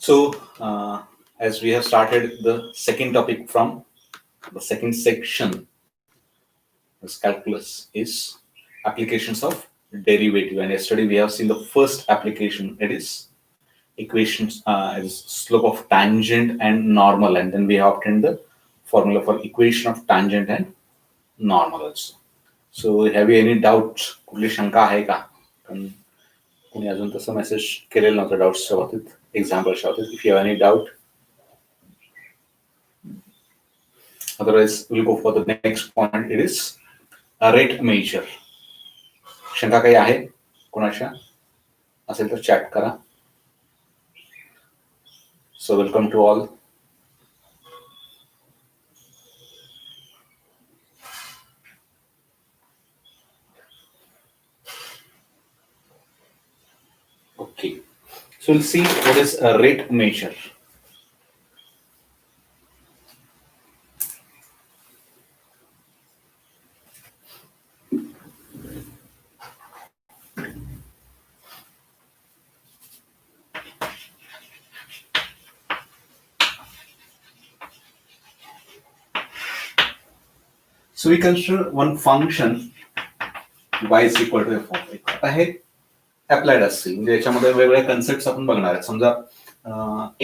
So, as we have started the second topic from the second section, this calculus is applications of derivative. And yesterday we have seen the first application. It is equations, is slope of tangent and normal, and then we have obtained the formula for equation of tangent and normal also. So, have you any doubt? कुठली शंका आहे का? पण कोणी अजून तसं message केलेलं नव्हतं डाऊट्सच्या बाबतीत, एक्झाम्पलच्या बाबतीत. If you have any doubt, otherwise we'll go for the next point. It is a rate measure. शंका काही आहे कोणाच्या? असेल तर चॅट करा. So welcome to all. Okay. So we'll see what is a rate measure. So we consider one function y is equal to f of x. आता हे applied असतील म्हणजे याच्यामध्ये वेगवेगळ्या कन्सेप्ट आपण बघणार आहेत. समजा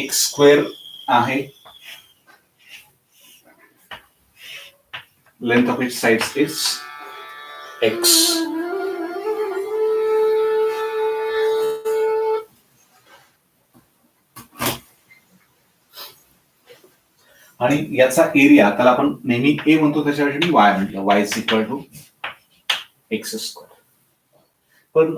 एक्स स्क्वेअर आहे, length of its sides is x, आणि याचा एरिया त्याला आपण नेहमी ए म्हणतो, त्याच्याऐवजी मी वाय म्हटलं. Y is equal to x square. पण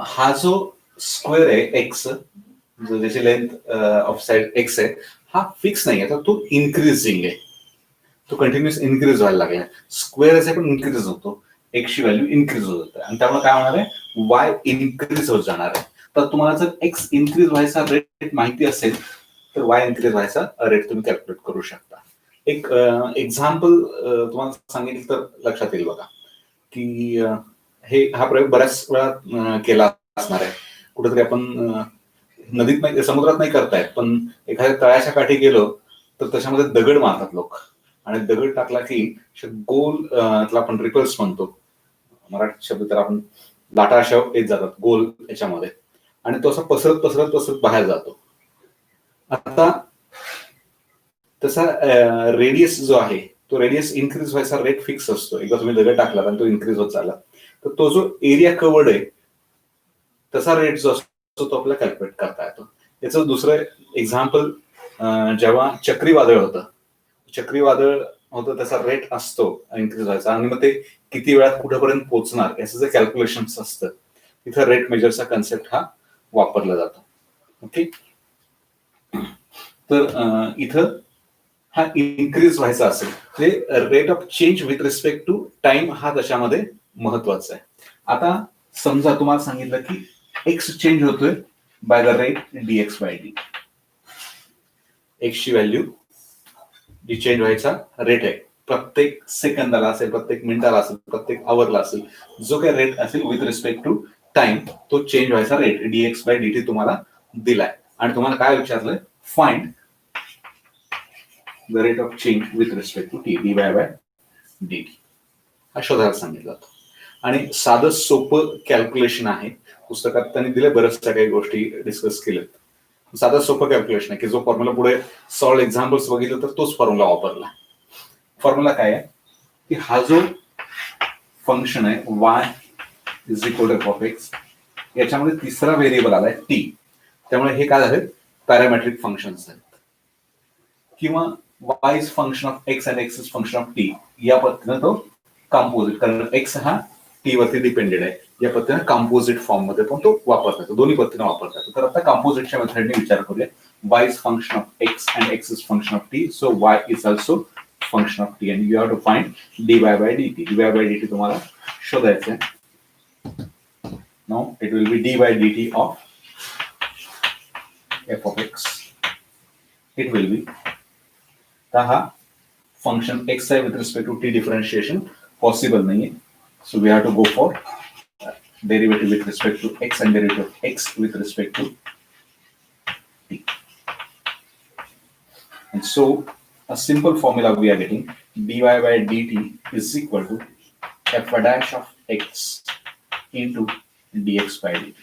हा जो स्क्वेअर आहे एक्स, ज्याची लेंथ ऑफ साइड एक्स आहे, हा फिक्स नाही आहे, तर तो इन्क्रीजिंग आहे. तो कंटिन्युअस इन्क्रीज व्हायला लागला. स्क्वेअर आहे पण इन्क्रीज होतो, एक्सची व्हॅल्यू इन्क्रीज होत जाते, आणि त्यामुळे काय होणार आहे, वाय इन्क्रीज होत जाणार आहे. तर तुम्हाला जर एक्स इन्क्रीज व्हायचा रेट माहिती असेल तर वाय इन्क्रीज व्हायचा रेट तुम्ही कॅल्क्युलेट करू शकता. एक एक्झाम्पल तुम्हाला सांगितलं तर लक्षात येईल बघा, की हा प्रयोग बऱ्याच वेळा केला असणार आहे. कुठेतरी आपण नदीत नाही, समुद्रात नाही करतायत, पण एखाद्या तळ्याच्या काठी गेलो तर त्याच्यामध्ये दगड मारतात लोक, आणि दगड टाकला की गोल, त्याला आपण रिपल्स म्हणतो, मराठी शब्द तर आपण लाटा अशा येत जातात गोल याच्यामध्ये, आणि तो असा पसरत पसरत पसरत बाहेर जातो. आता तसा रेडियस जो आहे, तो रेडियस इन्क्रीज व्हायचा रेट फिक्स असतो. एकदा तुम्ही दगड टाकला आणि तो इन्क्रीज होत चालला तर तो जो एरिया कवर्ड आहे तसा रेट जो असतो तो आपल्याला कॅल्क्युलेट करता येतो. याचं दुसरं एक्झाम्पल, जेव्हा चक्रीवादळ होतं त्याचा रेट असतो इन्क्रीज व्हायचा, आणि मग ते किती वेळात कुठेपर्यंत पोहोचणार याचं जे कॅल्क्युलेशन असतं, तिथं रेट मेजरचा कन्सेप्ट हा वापरला जातो. ओके. तर इथं हा इन्क्रीज व्हायचा असेल, म्हणजे rate of change with respect to time हा त्याच्यामध्ये महत्वाचा आहे. आता समजा तुम्हाला सांगितलं की एक्स चेंज होतोय by the rate dx by d. एक्सची व्हॅल्यू जी चेंज व्हायचा रेट आहे, प्रत्येक सेकंदाला असेल, प्रत्येक मिनिटाला असेल, प्रत्येक आवरला असेल, जो काही रेट असेल विथ रिस्पेक्ट टू टाइम, तो चेंज व्हायचा rate dx by d t तुम्हाला दिलाय. आणि तुम्हाला काय विचारलंय, find the rate of change with respect to t, d y by d t हा शोधायला सांगितलं जातो. आणि साधं सोपं कॅल्क्युलेशन आहे, पुस्तकात त्यांनी दिले बऱ्याचशा काही गोष्टी डिस्कस केल्यात. साधं सोपं कॅल्क्युलेशन आहे की जो फॉर्म्युला पुढे सॉल्व एक्झाम्पल्स बघितलं तर तोच फॉर्म्युला वापरला. फॉर्म्युला काय आहे की हा जो फंक्शन आहे y is equal to f of x, याच्यामध्ये तिसरा व्हेरिएबल आलाय टी, त्यामुळे हे काय झाले, पॅरामेट्रिक फंक्शन्स आहेत. किंवा y is function of x and x is function of t, या पद्धतीनं तो कंपोजिट, कारण x हा t वरती डिपेंडेड आहे, या पद्धतीनं कंपोजिट फॉर्म मध्ये पण तो वापरता येतो, दोन्ही पद्धतीनं वापरता येतो. तर आता कंपोजिटच्या मेथडने विचार करूया. y is function of x and x is function of t, so y is also function of t, and you have to find dy by dt. dy by dt तुम्हाला शोधायचं आहे. Now it will be dy by dt of f of x. It will be, हा function x आहे with respect to t differentiation possible नाहीये, so we have to go for derivative with respect to x and derivative of x with respect to t. And so a simple formula we are getting, dy by dt is equal to f dash of x into dx by dt.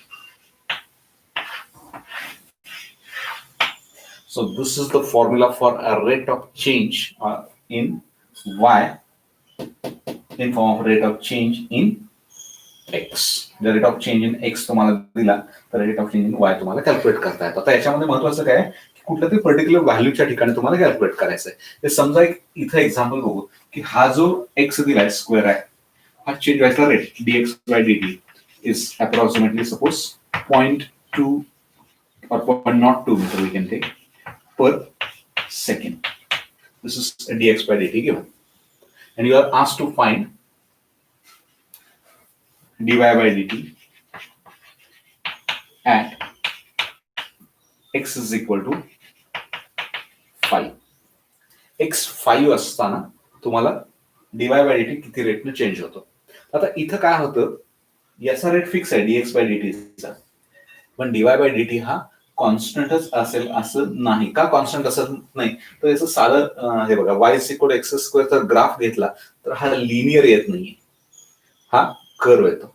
So this is the formula for a rate of change in y in form of rate of change in x. The rate of change in x तुम्हाला दिला तर rate of change in y तुम्हाला calculate करता येतं. आता याच्यामध्ये महत्वाचं काय की कुठल्या तरी पर्टिक्युलर व्हॅल्यूच्या ठिकाणी तुम्हाला कॅल्क्युलेट करायचं आहे. ते समजा एक इथं एक्झाम्पल बघू की हा जो x दिलाय स्क्वेअर आहे हा चेंज व्हायचा rate dx by dt is approximately suppose 0.2 or 0.02 meter we can take per second. This is dx by dt given and you are asked to find dy by dt at x is equal to 5. x 5 असताना तुम्हाला dy by dt किती रेटने change होतो. आता इथं काय होतं याचा rate fix आहे dx by dt चा पण dy by dt हा कॉन्स्टंटच असेल असं नाही. का कॉन्स्टंट असत नाही तर याचं साधं हे बघा y is equal to x square तर ग्राफ घेतला तर हा लिनियर येत नाहीये, हा कर्व येतो.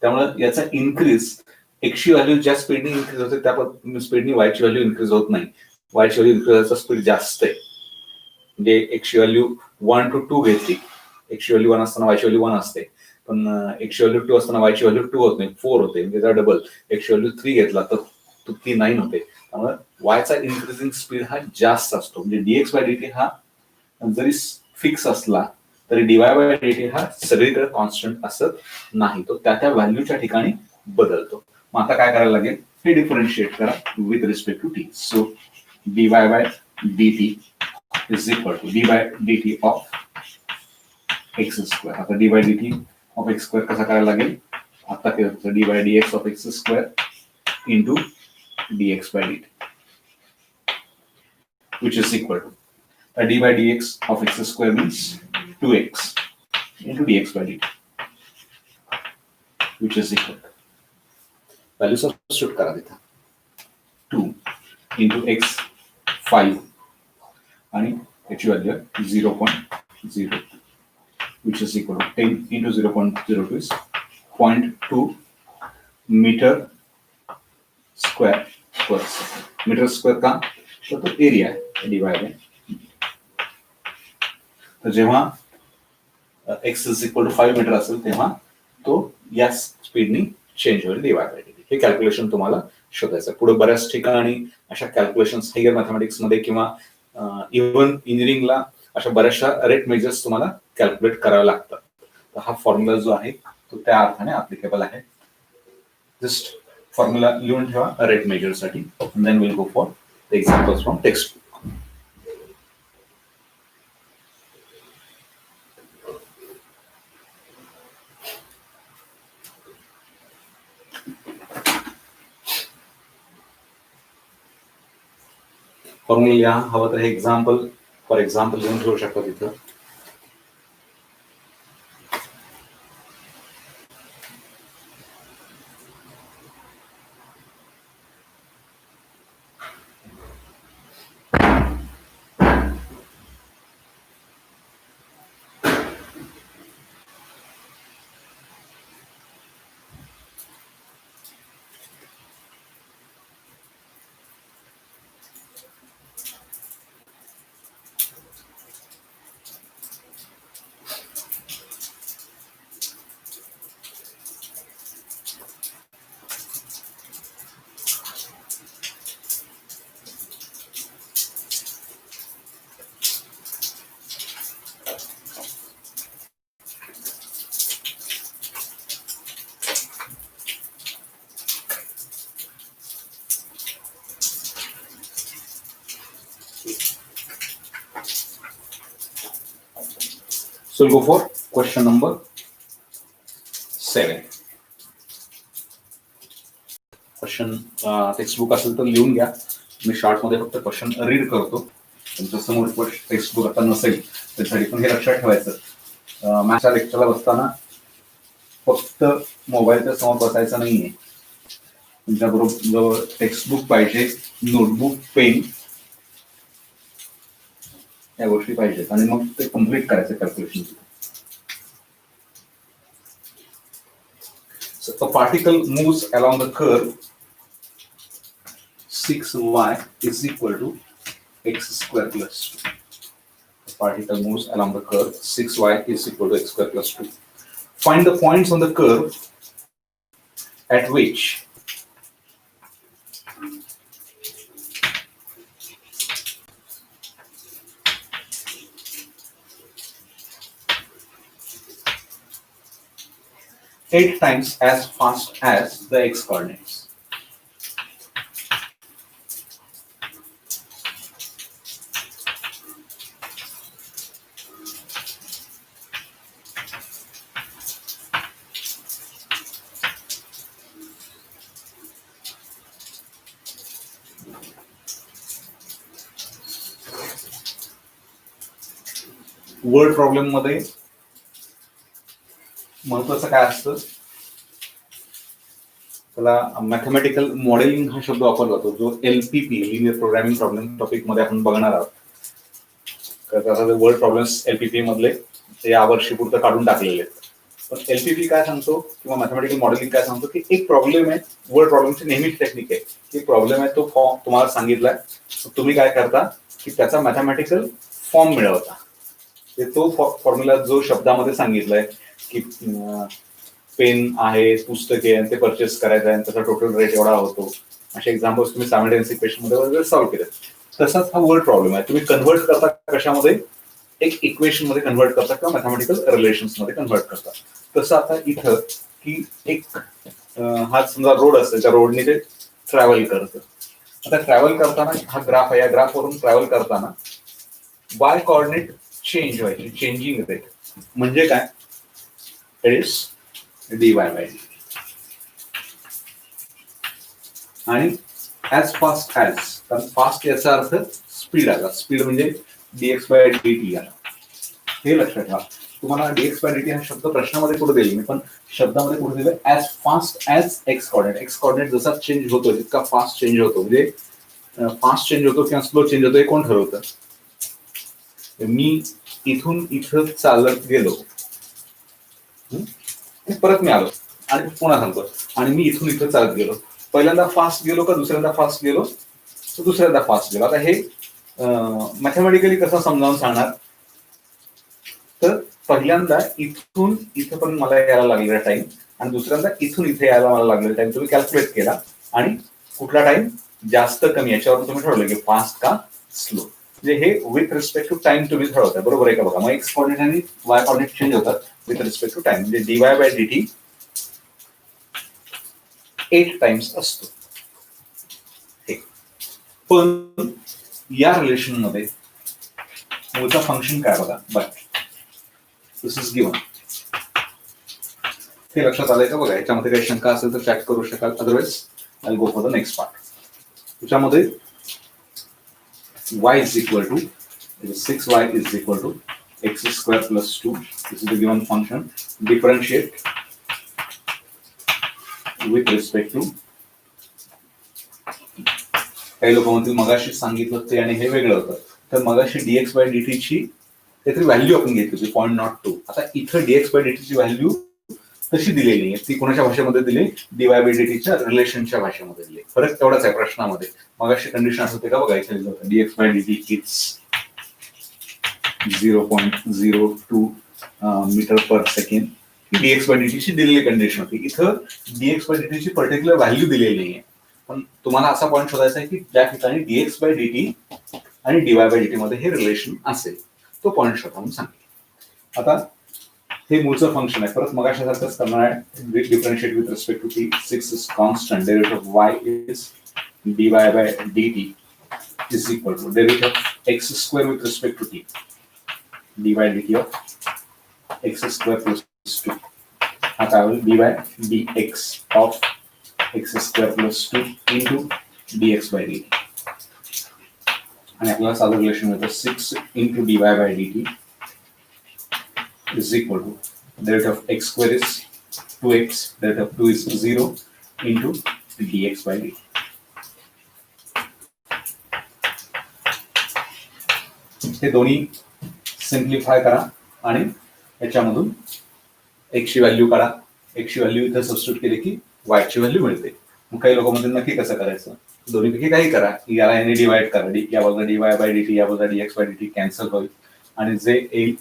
त्यामुळे याचा इन्क्रीज x ची व्हॅल्यू ज्या स्पीडने इन्क्रीज होते त्या स्पीडने y ची व्हॅल्यू इन्क्रीज होत नाही. y ची व्हॅल्यू इन्क्रीज व्हायचा स्पीड जास्त आहे. म्हणजे x ची व्हॅल्यू 1 to 2 घेतली, x ची व्हॅल्यू 1 असताना y ची व्हॅल्यू 1 असते पण x ची व्हॅल्यू 2 असताना y ची व्हॅल्यू 2 होत नाही, 4 होते. म्हणजे त्याचा डबल x ची व्हॅल्यू 3 घेतला तर ती 9 होते. त्यामुळे y चा इन्क्रीजिंग स्पीड हा जास्त असतो. म्हणजे dx by dt हा जरी फिक्स असला तरी dy by dt हा सगळीकडे कॉन्स्टंट असत नाही, तो त्या त्या व्हॅल्यूच्या ठिकाणी बदलतो. मग आता काय करायला लागेल हे डिफरन्शिएट करा with respect to t. So dy by dt is equal to d by dt of x square. आता d by dt of x square कसा करायला लागेल आता केलं d by dx of x square into dx by dt which is equal to d by dx of x square means 2x into dx by dt which is equal to value substitute करा तिथं 2 into x 5 आणि याची value 0.02 which is equal to 10 into 0.02 is 0.2 meter square per second. Metre square का तर तो area आहे divide आहे. तर जेव्हा x is equal to 5 metre असेल तेव्हा तो या स्पीडनी चेंज होईल डिवाइड बाय dt. हे कॅल्क्युलेशन तुम्हाला शोधायचं. पुढे बऱ्याच ठिकाणी अशा कॅल्क्युलेशन्स हायर मॅथमॅटिक्स मध्ये किंवा इव्हन इंजिनिअरिंगला अशा बऱ्याचशा रेट मेजर्स तुम्हाला कॅल्क्युलेट करावे लागतात. तर हा फॉर्म्युला जो आहे तो त्या अर्थाने ऍप्लिकेबल आहे. जस्ट फॉर्म्युला लिहून ठेवा रेट मेजर साठी and then we'll go for the examples from textbook. Formula लिहा हवं तर हे एक्झाम्पल फॉर एक्झाम्पल लिहून ठेवू शकता तिथं. So we'll go for question number 7. Question textbook असेल तर लिहून घ्या. मी शॉर्ट मध्ये फक्त क्वेश्चन रीड करतो. तुमच्या समोर टेक्स्टबुक आता नसेल त्यासाठी पण हे लक्षात ठेवायचं. मॅथ्सच्या लेक्चरला बसताना फक्त मोबाईलच्या समोर बसायचं नाहीये. तुमच्याबरोबर टेक्स्टबुक पाहिजे, नोटबुक, पेन या गोष्टी पाहिजेत आणि मग ते कम्प्लीट करायचं calculation. So a particle moves along the curve 6y is equal to x square plus 2. The particle moves along the curve 6y is equal to x square plus 2. Find the points on the curve at which eight times as fast as the x coordinates. Word problem मध्ये महत्वाचं काय असतं, त्याला mathematical modelling हा शब्द वापरला जातो, जो LPP linear programming problem topic मध्ये आपण बघणार आहोत. तर वर्ड प्रॉब्लेम्स LPP मधले ते यावर्षी पुरतं काढून टाकलेले आहेत. पण LPP काय सांगतो किंवा मॅथमॅटिकल मॉडेलिंग काय सांगतो की एक प्रॉब्लेम आहे, वर्ड प्रॉब्लेमची नेहमीच टेक्निक आहे की प्रॉब्लेम आहे तो फॉर्म तुम्हाला सांगितलाय, तुम्ही काय करता की त्याचा मॅथमॅटिकल फॉर्म मिळवता. तो फॉर्म्युला जो शब्दामध्ये सांगितलाय की पेन आहे, पुस्तके आणि ते परचेस करायचं आहे, त्याचा टोटल रेट एवढा होतो, असे एक्झाम्पल्स तुम्ही सायमल्टेनियस इक्वेशन मध्ये वगैरे सॉल्व्ह केले. तसाच हा वर्ड प्रॉब्लेम आहे, तुम्ही कन्व्हर्ट करता कशामध्ये, एक इक्वेशन मध्ये कन्व्हर्ट करता किंवा मॅथमॅटिकल रिलेशन्स मध्ये कन्व्हर्ट करता. तसं आता इथं की एक हा समजा रोड असेल, त्या रोडने ते ट्रॅव्हल करतं. आता ट्रॅव्हल करताना हा ग्राफ आहे, या ग्राफवरून ट्रॅव्हल करताना वाय कॉर्डिनेट चेंज व्हायची, चेंजिंग रेट म्हणजे काय, it is dy by dt. आणि ऍज फास्ट ऍज, कारण फास्ट याचा अर्थ स्पीड आला, स्पीड म्हणजे dx by dt आला. हे लक्षात ठेवा. तुम्हाला dx by dt हा शब्द प्रश्नामध्ये कुठे दिले मी, पण शब्दामध्ये कुठे दिलं, as fast as x coordinate. X coordinate जसा चेंज होतो जितका फास्ट चेंज होतो, म्हणजे फास्ट चेंज होतो किंवा स्लो चेंज होतो हे कोण ठरवतं. मी इथून इथं चालत गेलो, परत मी आलो आणि पुन्हा सांगतो, आणि मी इथून इथं चालत गेलो, पहिल्यांदा फास्ट गेलो का दुसऱ्यांदा फास्ट गेलो, तर दुसऱ्यांदा फास्ट गेलो. आता हे मॅथमॅटिकली कसं समजावून सांगणार, तर पहिल्यांदा इथून इथं पण मला यायला लागलेला टाइम आणि दुसऱ्यांदा इथून इथे यायला मला लागलेला टाइम तुम्ही कॅल्क्युलेट केला आणि कुठला टाइम जास्त कमी याच्यावर तुम्ही ठरवलं की फास्ट का स्लो. म्हणजे हे विथ रिस्पेक्ट टू टाइम तुम्ही ठरवताय, बरोबर आहे का बघा. मग एक्स कॉर्डिनेट आणि वाय कॉर्डिनेट चेंज होतात विथ रिस्पेक्ट टू टाइम, म्हणजे dy by dt 8 टाइम्स असतो. पण या रिलेशन मध्ये मूळचा फंक्शन काय बघा, बट दिस इज गिवन. हे लक्षात आलंय का बघा. याच्यामध्ये काही शंका असेल तर चॅट करू शकाल, otherwise I go for the next part. त्याच्यामध्ये y is equal to 6y is equal to x square plus 2. This is the given function. Differentiate with respect to, काही लोक म्हणतील मगाशी सांगितलं ते आणि हे वेगळं होतं, तर मगाशी dx by dt ची काहीतरी व्हॅल्यू आपण घेतली होती 0.02. आता इथं dx by dt ची व्हॅल्यू तशी दिलेली आहे, ती कोणाच्या भाषेमध्ये दिली, dy by dt च्या रिलेशनच्या भाषेमध्ये दिली. फरक तेवढाच आहे प्रश्नामध्ये. मगाशी कंडिशन आठवते का बघा, इथे लिहिलं होतं dx by dt is 0.02 metre per second. dx by dt ची दिलेली कंडिशन होती. इथं dx by dt ची पर्टिक्युलर व्हॅल्यू दिलेली नाहीये, पण तुम्हाला असा पॉईंट शोधायचा आहे की ज्या ठिकाणी dx by dt आणि dy by dt मध्ये हे रिलेशन असेल, तो पॉईंट शोधावून सांगेल. आता हे मूळचं फंक्शन आहे, परत मगाशासारखंच करणार आहे. Differentiate with respect to t. 6 is constant. Derivative of y is dy by dt is equal to derivative of x square with respect to t. dy dt of x square plus 2. आता होईल dy dx of x square plus 2 into dx by dt. आणि आपल्याला साधं relation मिळतं 6 into dy by dt is equal to derivative of x square is 2x, derivative of 2 is 0 into dx by dt. हे दोन्ही simplify करा आणि याच्यामधून एक्सची value काढा. एक्सची व्हॅल्यू इथं सबस्टिट्यूट केली की वायची व्हॅल्यू मिळते. मग काही लोक म्हणतील नक्की कसं करायचं? दोन्हीपैकी काही करा, याला याने डिवाइड करा, या बाजूला डीवाय बाय डीटी, या बाजूला डीएक्स बाय डीटी कॅन्सल होईल आणि जे येईल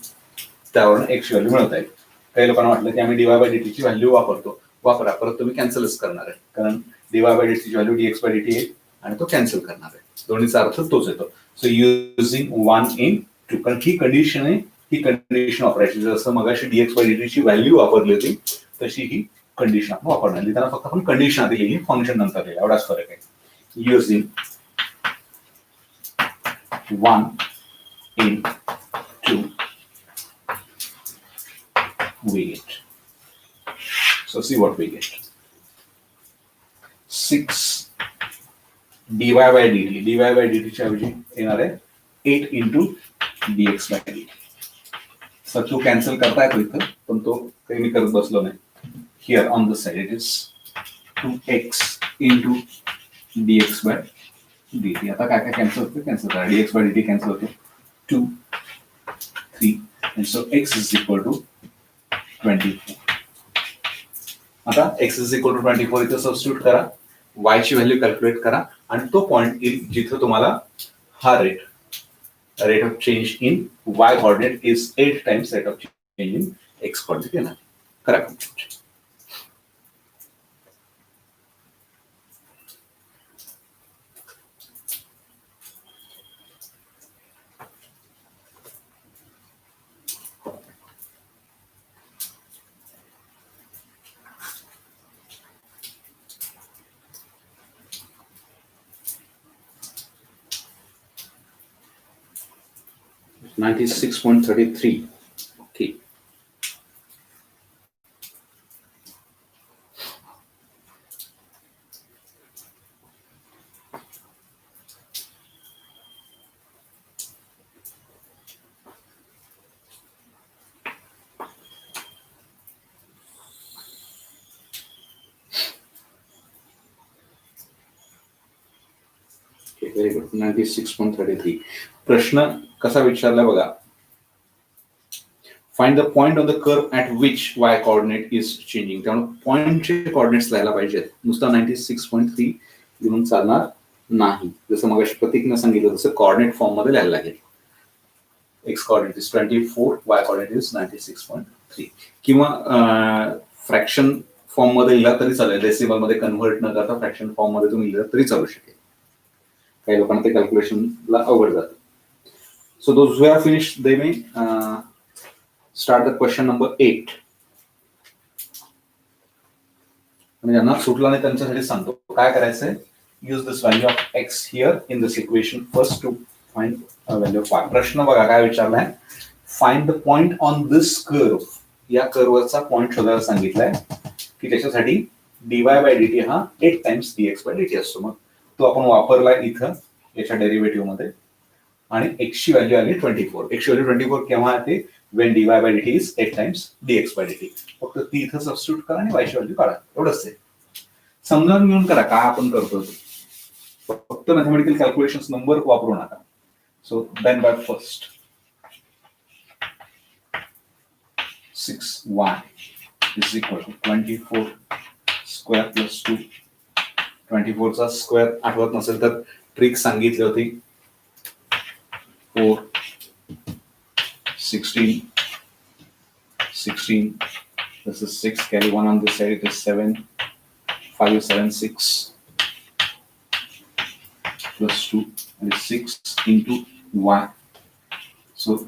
त्यावरून एक्सची व्हॅल्यू मिळवता येईल. काही लोकांना वाटलं की आम्ही डीवाय बाय डीटीची व्हॅल्यू वापरतो, वापरा, परत तुम्ही कॅन्सलच करणार आहे, कारण डीवाय बाय डीटीची व्हॅल्यू डीएक्स बाय डीटी येईल आणि तो कॅन्सल करणार आहे. दोन्हीचा अर्थ तोच येतो. सो युझिंग 1 in 2, कारण ही कंडिशन आहे, ही कंडिशन वापरायची. जसं मगाशी डीएक्स बाय डीटीची व्हॅल्यू वापरली होती तशी ही कंडिशन आपण वापरणार. लिहिताना फक्त आपण कंडिशन आधी लिहिली, फंक्शन नंतर लिहिलं, एवढाच फरक आहे. Using 1 in 2 we get. So see what we get. 6 dy by dt. dy by dt च्या ऐवजी येणार आहे 8 into dx by dt. Sir तो कॅन्सल करता येतो इथं, पण तो काही मी करत बसलो नाही. Here on the side it is 2x into dx by dt. आता काय काय कॅन्सल होतं? कॅन्सल करा. dx by dt कॅन्सल होतो. 2, 3 and so x is equal to 24. आता x is equal to 24 इथं सबस्टिट्यूट करा, y ची व्हॅल्यू कॅल्क्युलेट करा आणि तो पॉइंट येईल जिथं तुम्हाला हा rate of change in y coordinate is 8 times rate of change in x coordinate येणार. करा कम्प्लीट. $96.33. Okay. Very good. 96.33. प्रश्न कसा विचारला बघा. Find the point on the curve at which y coordinate is changing. त्यामुळे पॉइंटचे कोऑर्डिनेट्स लिहायला पाहिजेत. नुसता 96.3 लिहून चालणार नाही. जसं मग प्रतीकने सांगितलं तसं कोऑर्डिनेट फॉर्म मध्ये लिहायला लागेल. x coordinate is 24, y coordinate is 96.3. किंवा फ्रॅक्शन फॉर्म मध्ये लिहिला तरी चालेल. डेसिमल मध्ये कन्व्हर्ट न करता फ्रॅक्शन फॉर्म मध्ये तुम्ही लिहिलं तरी चालू शकेल. काही लोकांना ते कॅल्क्युलेशनला अवघड जातं. So those who have finished they may start the question number 8. आणि ज्यांना सुटला नाही त्यांच्यासाठी सांगतो काय करायचंय. Use this value of x here in this equation first to find value of y. प्रश्न बघा काय विचारलाय. Find the point on this curve. या कर्वचा पॉइंट शोधायला सांगितलाय की त्याच्यासाठी dy बाय dt हा 8 टाइम्स dx बाय dt असतो. मग तो आपण वापरलाय इथं याच्या डेरिव्हेटिव्ह मध्ये आणि x ची व्हॅल्यू आली 24. x ची व्हॅल्यू 24 केव्हा येते? when dy by dt is 8 times dx by dt. फक्त ती इथं सबस्टिट्यूट करा आणि y ची व्हॅल्यू काढा, एवढंच आहे. समजावून घेऊन करा काय आपण करतो. फक्त मॅथमेटिकल कॅल्क्युलेशन्स नंबर वापरू नका. So then by first 6y is equal to 24 square plus 2. 24 चा स्क्वेअर आठवत नसेल तर ट्रिक सांगितली होती. 4 16 16 this is 6, carry 1 on this side, it is 7 5 7 6 plus 2 and 6 into y. So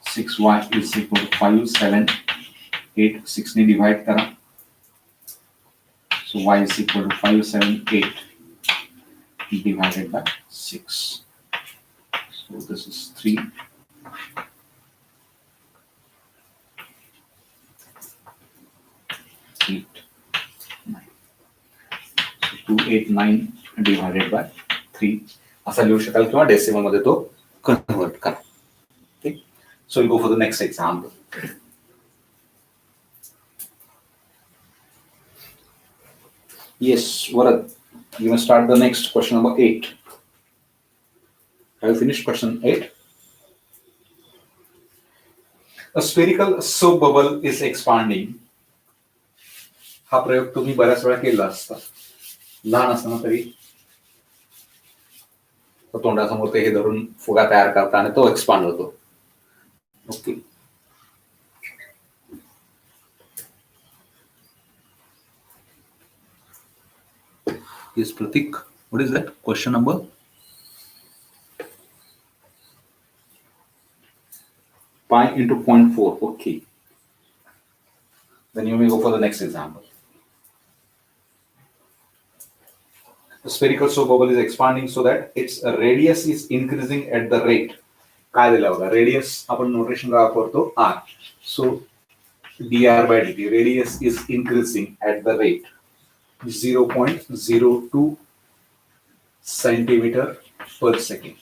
6y is equal to 5 7 8. 6 ने divide करा. So y is equal to 5 7 8 divided by 6. So this is 3 8 9. So 289 divided by 3 असा लिहू शकाल किंवा decimal मध्ये तो convert करा. ठीक. So we go for the next example. Yes, Varad, you may start the next question number 8. Have you finished question 8? A spherical soap bubble is expanding. हा प्रयोग तुम्ही बऱ्याच वेळा केला असता लहान असताना तरी. तोंडासमोर ते हे धरून फुगा तयार करता आणि तो एक्सपांड होतो. Okay. Yes, Pratik. What is that? Question number? Pi into 0.4. Okay. Then you may go for the next example. The spherical soap bubble is expanding so that its radius is increasing at the rate. काय दिला होगा? Radius आपण notation का वापरतो r. So dr by dt. Radius is increasing at the rate 0.02 centimeter per second.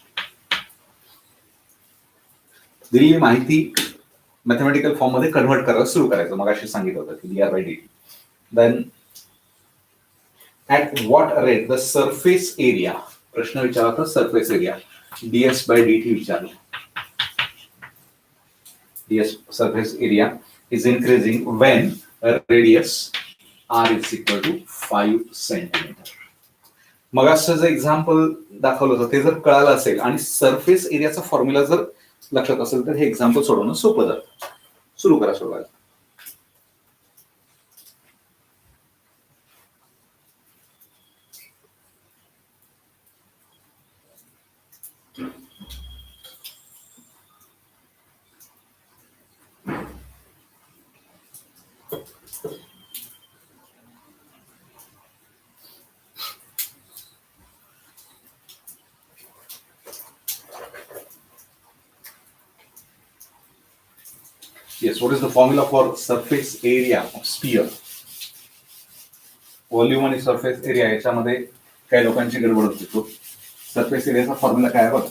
दिलेली माहिती mathematical form मध्ये convert करायला सुरू करायचं. मग अशी सांगितलं होतं की dr by dt. Then at what rate the surface area, प्रश्न विचारला होता surface area, ds by dt विचारला. ds surface area is increasing when radius r is equal to 5 centimeter. मग असं जे एक्झाम्पल दाखवलं होतं ते जर कळालं असेल आणि सरफेस एरियाचा फॉर्म्युला जर लक्षात असेल तर हे एक्झाम्पल सोडवणं सोपं जातं. सुरू करा सोडवायला. Yes, what is the formula for surface area of sphere? Volume आणि सरफेस एरिया याच्यामध्ये काही लोकांची गडबड होती. तो सरफेस एरियाचा फॉर्म्युला काय आहे बघ.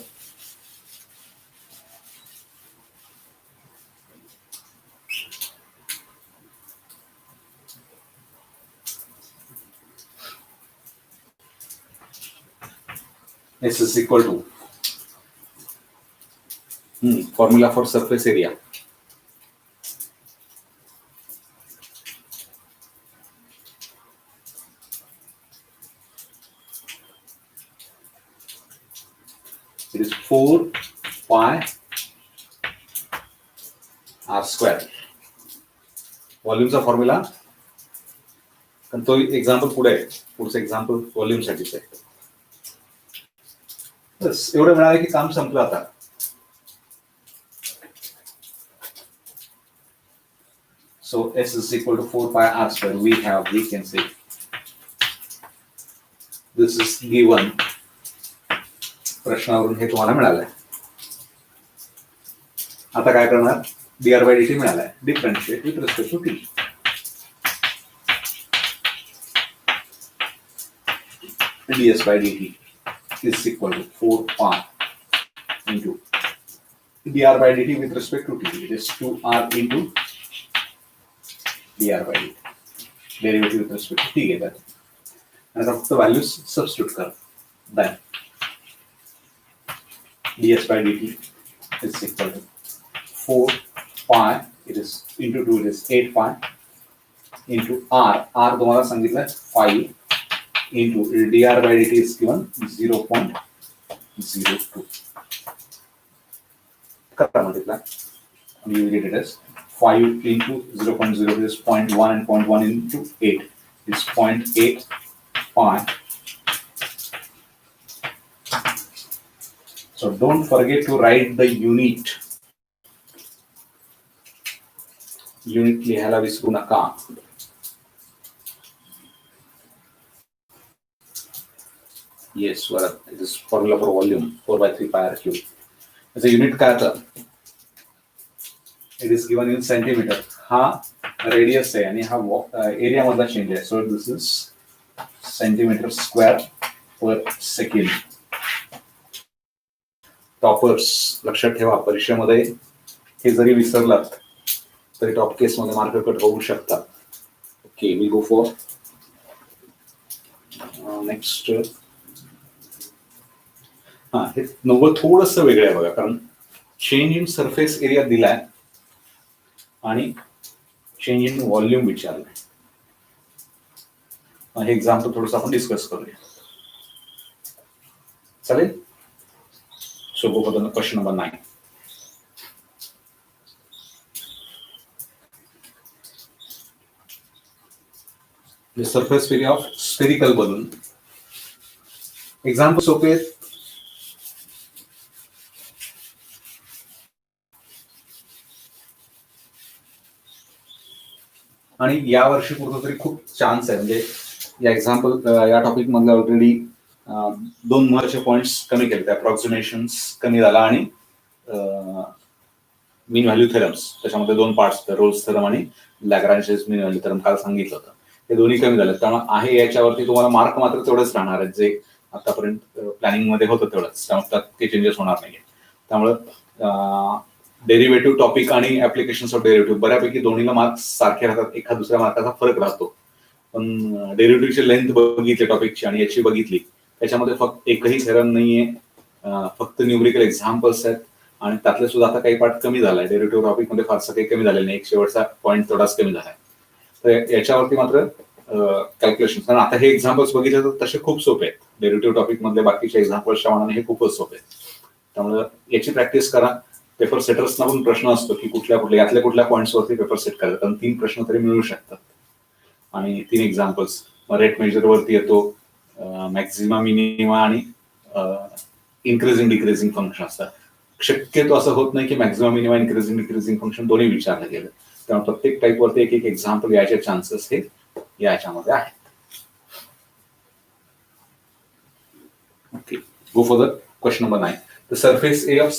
S is equal to formula for surface area. It is 4 pi r square. व्हॉल्यूमचा formula, पण तो एक्झाम्पल पुढे आहे. पुढचं एक्झाम्पल व्हॉल्यूम साठीच आहे. बस एवढं मिळालं की काम संपलं आता. So S is equal to 4 pi r square. We can say this is given. प्रश्नावरून हे तुम्हाला मिळालंय. आता काय करणार? dr by dt मिळालाय. Differentiate with respect to t. ds by dt is equal to 4 pi into dr by dt with respect to t. It is 2r into dr by dt. Derivative with respect to t घेतात. आणि आता फक्त values substitute कर. Then ds by dt is equal to 4 pi, it is into 2, it is 8 pi into r तुम्हाला सांगितलं 5 into dr by dt is given 0.02. करा multiply and you will get it as 5 into 0.02 is 0.1 and 0.1 into 8 is 0.8 pi. So don't forget to write the unit. Unit लिहायला विसरू नका. Yes, well, it is formula for volume 4 by 3 pi r cube. As a unit काय आता? It is given in centimeter. हा radius आहे आणि हा area मधला change आहे. So this is centimeter square per second. Toppers लक्षात ठेवा, परीक्षेमध्ये हे जरी विसरलात तरी टॉप केस मध्ये मार्क कट होऊ शकतात. Okay, we go for next. हा, हे 90 थोडस वेगळं आहे बघा, कारण चेंज इन सरफेस एरिया दिलाय आणि चेंज इन व्हॉल्यूम विचारलंय. हे एक्झाम्पल थोडंसं आपण डिस्कस करूया, चालेल? So go for the question number 9. The surface area of spherical balloon. Example सोपे आहेत. आणि या वर्षी पूर्ण तरी खूप चान्स आहे, म्हणजे या एक्झाम्पल या टॉपिक मधले ऑलरेडी 2 महत्वाचे पॉइंट्स कमी केले. अप्रॉक्सिमेशन्स कमी झाला आणि मीन व्हॅल्यू थेरम्स, त्याच्यामध्ये 2 पार्ट्स होते, रोल्स थेरम आणि लॅग्रांजेस मीन व्हॅल्यू थेरम, काल सांगितलं होतं. हे दोन्ही कमी झाले, त्यामुळे आहे याच्यावरती तुम्हाला मार्क मात्र तेवढेच राहणार आहेत जे आतापर्यंत प्लॅनिंग मध्ये होतं तेवढंच, त्यामुळे त्यात काही चेंजेस होणार नाही. त्यामुळं डेरिव्हेटिव्ह टॉपिक आणि ऍप्लिकेशन्स ऑफ डेरिव्हेटिव्ह बऱ्यापैकी दोन्हीला मार्क्स सारखे राहतात, एका दुसऱ्या मार्काचा फरक राहतो. पण डेरिव्हेटिव्हची लेंथ बघितली टॉपिकची आणि याची बघितली, त्याच्यामध्ये फक्त एकही थेरम नाहीये, फक्त न्यूमेरिकल एक्झाम्पल्स आहेत आणि त्यातले सुद्धा आता काही पार्ट कमी झालाय. डेरिव्हेटिव्ह टॉपिक मध्ये फारसं काही कमी झालेलं नाही, एक शेवटचा पॉईंट थोडाच कमी झालाय. तर याच्यावरती मात्र कॅल्क्युलेशन, कारण आता हे एक्झाम्पल्स बघितले तर तसे खूप सोपे आहेत. डेरिव्हेटिव्ह टॉपिक मधले बाकीच्या एक्झाम्पल्सच्या मानाने हे खूपच सोपे आहेत. त्यामुळे याची प्रॅक्टिस करा. पेपर सेटर्सना पण प्रश्न असतो की यातल्या कुठल्या पॉईंट्सवरती पेपर सेट करायचा, कारण 3 प्रश्न तरी मिळू शकतात आणि 3 एक्झाम्पल्स. रेट मेजर वरती येतो, मॅक्झिमा मिनिमा आणि इन्क्रीजिंग डिक्रीजिंग फंक्शन असतात. शक्यतो असं होत नाही की maximum minima increasing decreasing function दोन्ही विचारलं गेलं, त्यामुळे प्रत्येक टाईप वरती एक एक्झाम्पल याचे चान्सेस हे याच्यामध्ये आहेत. Okay, go for the question number 9. The surface area of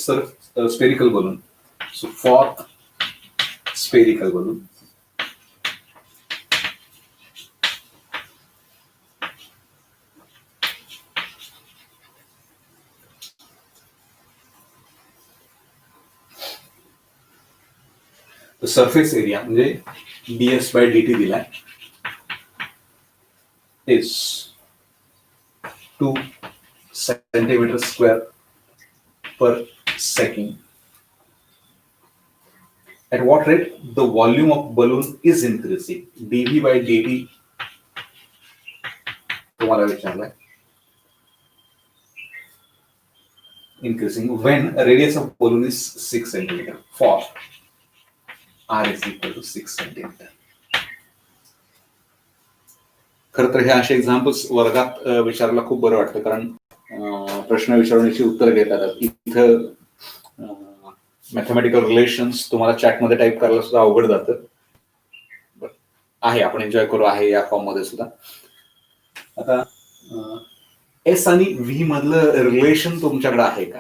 spherical balloon. So for spherical balloon, surface area म्हणजे ds/dt दिलाय is 2 centimeter square per second. At what rate the volume of balloon is increasing? dv/dt तुम्हाला विचारलाय. Increasing when radius of balloon is 6 centimeter for r is equal to 6 centimeter. खरं तर हे असे examples वर्गात विचारायला खूप बरं वाटतं, कारण प्रश्न विचारण्याची उत्तर घेतात. इथं मॅथमॅटिकल रिलेशन्स तुम्हाला चॅटमध्ये टाईप करायला सुद्धा अवघड जातं. आहे, आपण एन्जॉय करू आहे या फॉर्म मध्ये सुद्धा. आता एस आणि व्ही मधलं रिलेशन तुमच्याकडे आहे का?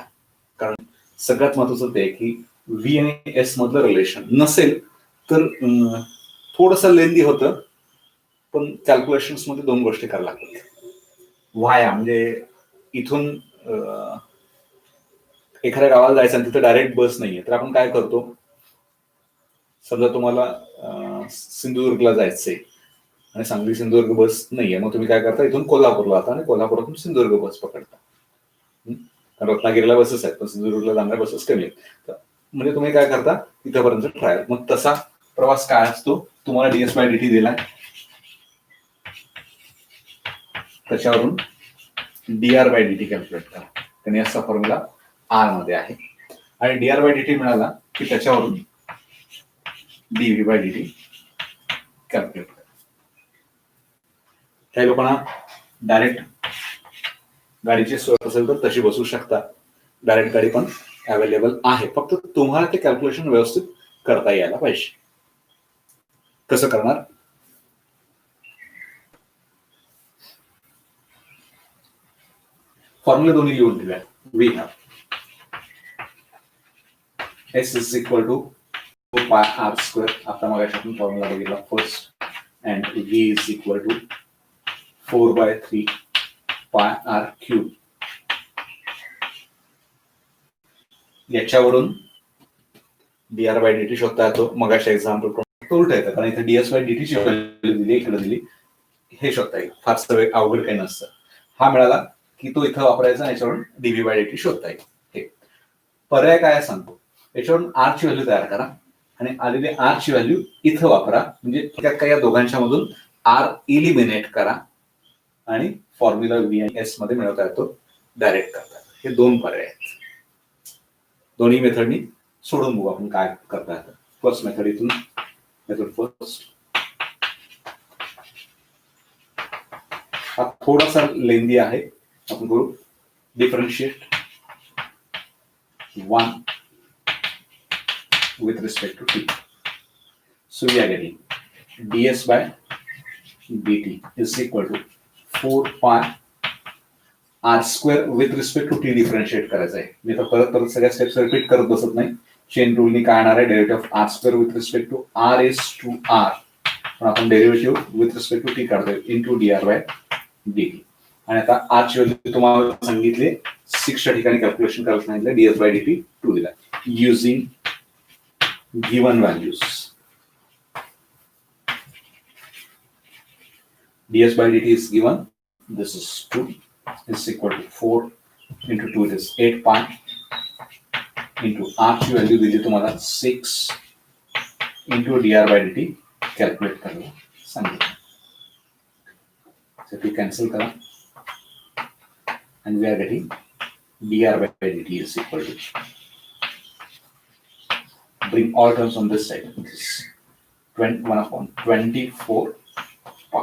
कारण सगळ्यात महत्वाचं ते की व्ही आणि एस मधलं रिलेशन नसेल तर थोडस लेंदी होतं, पण कॅल्क्युलेशन्स मध्ये 2 गोष्टी करायला लागतात. व्हाया म्हणजे इथून एखाद्या गावाला जायचं आणि तिथे डायरेक्ट बस नाहीये, तर आपण काय करतो, समजा तुम्हाला सिंधुदुर्गला जायचंय आणि सांगली सिंधुदुर्ग बस नाहीये, मग तुम्ही काय करता, इथून कोल्हापूरला जाता आणि कोल्हापुरातून सिंधुदुर्ग बस पकडता. रत्नागिरीला बसेस आहेत पण सिंधुदुर्गला जाणाऱ्या बसेस कमी आहेत. म्हणजे तुम्ही काय करता, इथपर्यंत ट्रायल. मग तसा प्रवास काय असतो, तुम्हाला ds/dt दिलाय, त्याच्यावरून dr/dt कॅल्क्युलेट करा. त्याने असा फॉर्म्युला r मध्ये आहे आणि dr/dt मिळाला की त्याच्यावरून dv/dt कॅल्क्युलेट करा. काही लोकांना डायरेक्ट गाडीची सोय असेल तर तशी बसू शकता, डायरेक्ट गाडी पण अवेलेबल आहे, फक्त तुम्हाला ते कॅल्क्युलेशन व्यवस्थित करता यायला पाहिजे. कसं करणार, फॉर्म्युला दोन्ही लिहून दिल्या. We have s is equal to 2πr², आता मग आपण फॉर्म्युला बघितला first, and v is equal to 4/3πr³. याच्यावरून dr/dt शोधता येतो. मग अशा एक्झाम्पल उलट येतं, कारण इथे ds/dt ची व्हॅल्यू दिली, इकडे दिली, हे शोधता येईल, फार सगळे अवघड काही नसतं. हा मिळाला की तो इथं वापरायचा आणि याच्यावरून डीव्ही बाय डीटी शोधता येईल. हे पर्याय काय सांगतो, याच्यावरून आर ची व्हॅल्यू तयार करा आणि आलेली आर ची व्हॅल्यू इथं वापरा, म्हणजे त्यात काय या दोघांच्या मधून आर इलिमिनेट करा आणि फॉर्म्युला व्ही आणि एस मध्ये मिळवता येतो डायरेक्ट करता. हे दोन पर्याय आहेत. दोन्ही मेथडनी सोडून बघू आपण काय करता येतं. फर्स्ट मेथड इथून, मेथड फर्स्ट हा थोडासा लेंदी आहे. आपण करू differentiate 1 with respect to t. So we are getting ds by dt is equal to 4 pi r square with respect to t differentiate करायचं आहे. मी तर परत सगळ्या स्टेप्स रिपीट करत बसत नाही. चेन रूलनी काय येणार आहे, derivative of r square with respect to r is to r, पण आपण derivative with respect to t काढतोय into dr by dt. आणि आता r ची व्हॅल्यू तुम्हाला सांगितले 6 च्या ठिकाणी कॅल्क्युलेशन करायला सांगितलं, ds by dt 2 दिला. Using given values, ds by dt is given, this is 2 is equal to 4 into 2 it is 8 pi into r ची व्हॅल्यू दिली तुम्हाला 6 into dr by dt calculate करायला सांगितलं. So we cancel करा and we are getting dr by dt is equal to, bring all terms on this side, this is 1/24 pi.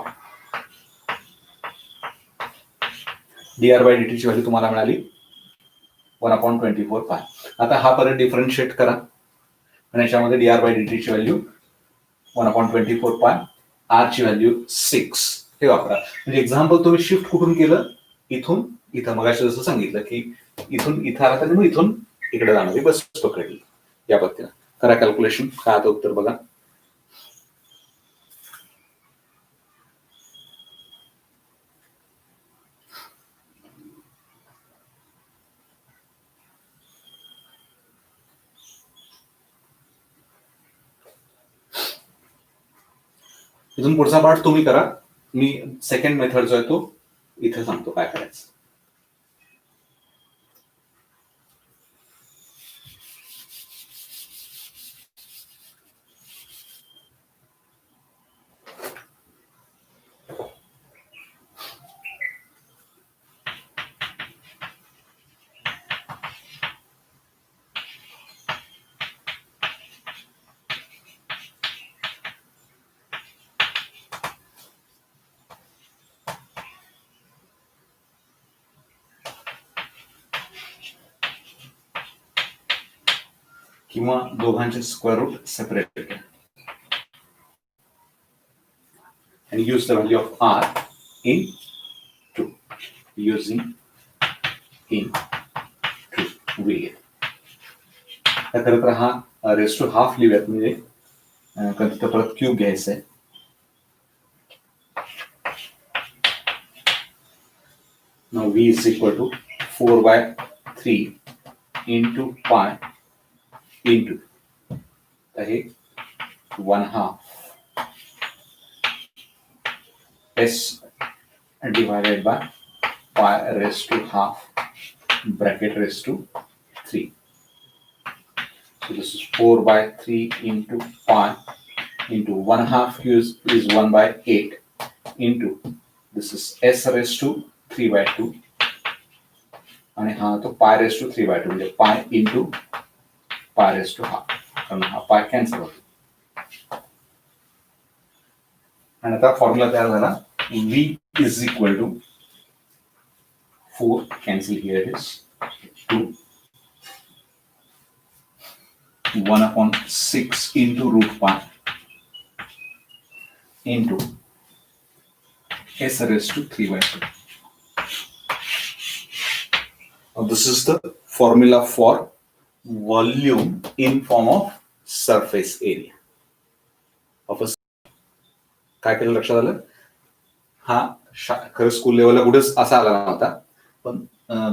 dr by dt ची value तुम्हाला मिळाली 1/24 pi. आता हा परत differentiate करा आणि याच्यामध्ये dr by dt ची व्हॅल्यू 1/24 pi, r ची व्हॅल्यू 6 हे वापरा. म्हणजे एक्झाम्पल तुम्ही शिफ्ट कुठून केलं, इथून इथं. मगाशी जसं सांगितलं की इथून इथं आला तर मग इथून इकडे जाणारी बस पकडली. या पद्धतीनं करा कॅल्क्युलेशन. काय आता उत्तर बघा. इथून पुढचा पार्ट तुम्ही करा. मी सेकंड मेथड जो आहे तो इथे सांगतो काय करायचं. किंवा दोघांचे square root separate and use the value of r in 2 using in 2 we get. खरं तर हा रेस टू हाफ लिहूयात, म्हणजे तिथं परत क्यूब घ्यायचं आहे. Now v is equal to 4/3 into pi into, तर हे 1/2 s divided by pi raised to half bracket raised to 3. So this is 4/3 into pi into 1/2 is 1/8 into this is s raised to 3/2 आणि हा तो pi raised to 3/2, म्हणजे pi into pi raised to half, कारण हा pi cancel होतो. आणि आता formula तयार झाला. v is equal to 4 cancel here it is 2 1/6 into root pi into s raised to 3/2. Now this is the formula for volume in form of surface area of a. काय केलं लक्षात आलं. हा खरं स्कूल लेवलला कुठेच असा आला नव्हता, पण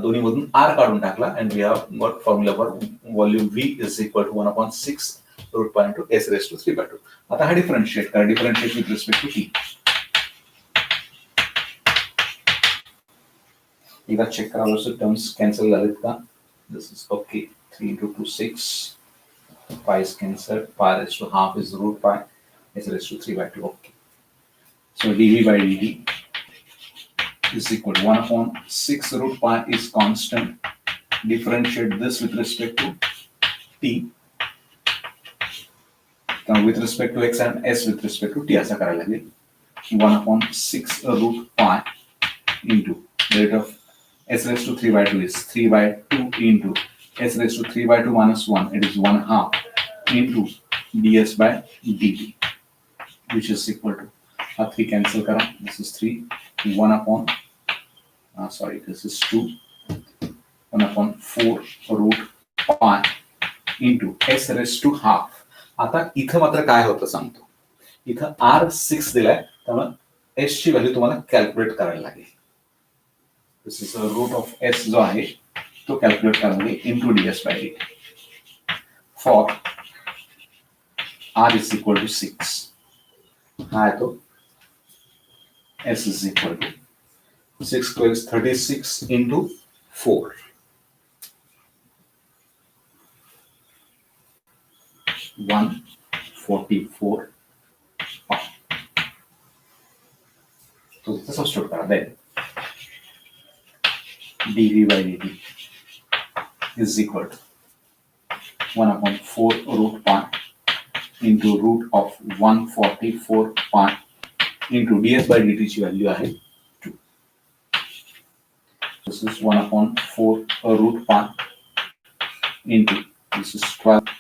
दोन्ही मधून आर काढून टाकला and we have got formula for volume v is equal to 1/6 root pi into s raised to 3/2. आता हा डिफरन्शिएट करा. Differentiate with respect to t. एकदा चेक करावं लागतं टर्म्स कॅन्सल झालेत का. This is okay. 3 into 2 6. Pi is cancelled. Pi raised to half is root pi. S raised to 3 by 2. Okay. So dv by dt is equal to 1 upon 6 root pi is constant. Differentiate this with respect to t. With respect to x and s with respect to t असा करायला लागेल. 1 upon 6 root pi into the rate of s raised to 3 by 2 is 3 by 2 into s raised to 3 by 2 minus 1, it is 1 half into ds by dt, which is equal to 3 cancel kara. This is 3, 1 upon this is 2, 1 upon 4 root pi into s raised to half. आता इथं मात्र काय होतं सांगतो. इथं r6 दिलाय, त्यामुळे s ची व्हॅल्यू तुम्हाला कॅल्क्युलेट करायला लागेल. This is root of s जो आहे तो कॅल्क्युलेट करायला लागेल into ds by dt for r is equal to 6. हा आहे तो s is equal to 6 square is 36 into 4. 144 pi. So this is substitute kara. Then dv by dt is equal to 1 upon 4 root pi into root of 144 pi into ds by dt ची value आहे 2. This is 1 upon 4 root pi into this is 12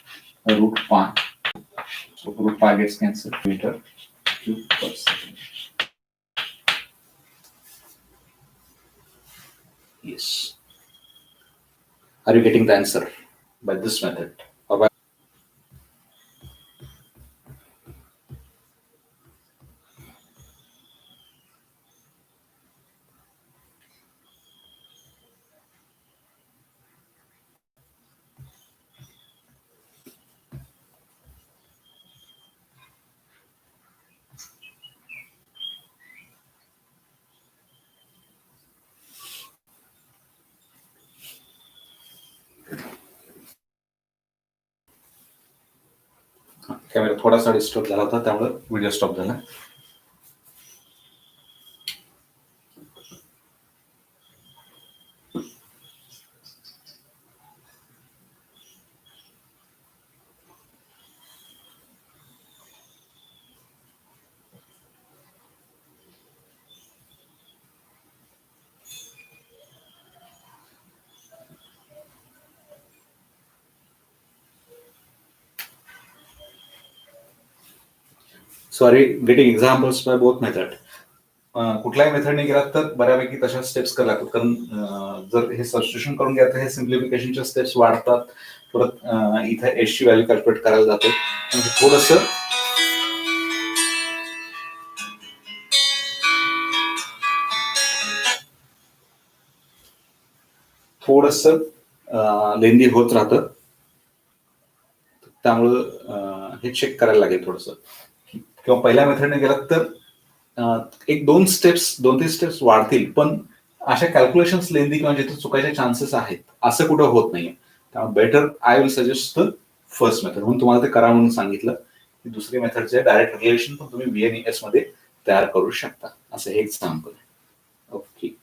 root pi. So root pi gets cancelled. Meter cube per second. Yes. Are you getting the answer by this method or by? Camera थोडासा disturb झाला होता, त्यामुळे video stop झाला. So are you getting examples by both method? कुठल्याही मेथडने गेलात तर बऱ्यापैकी तशा स्टेप्स करायला लागतात, कारण जर हे सबस्टिट्यूशन करून घ्या तर हे सिम्प्लिफिकेशनच्या स्टेप्स वाढतात. परत इथे एस ची व्हॅल्यू कॅल्क्युलेट करायला जाते. थोडस लेंदी होत राहतं, त्यामुळं हे चेक करायला लागेल थोडस. किंवा पहिल्या मेथडने गेलात तर एक 2 3 स्टेप्स वाढतील, पण अशा कॅल्क्युलेशन्स लेंदी किंवा जिथे चुकायचे चान्सेस आहेत असं कुठं होत नाहीये. त्यामुळे better I will suggest the first method. म्हणून तुम्हाला ते करा म्हणून सांगितलं की दुसरी मेथडचे डायरेक्ट रिलेशन पण तुम्ही VNES मध्ये तयार करू शकता. असं हे एक्झाम्पल आहे. Okay.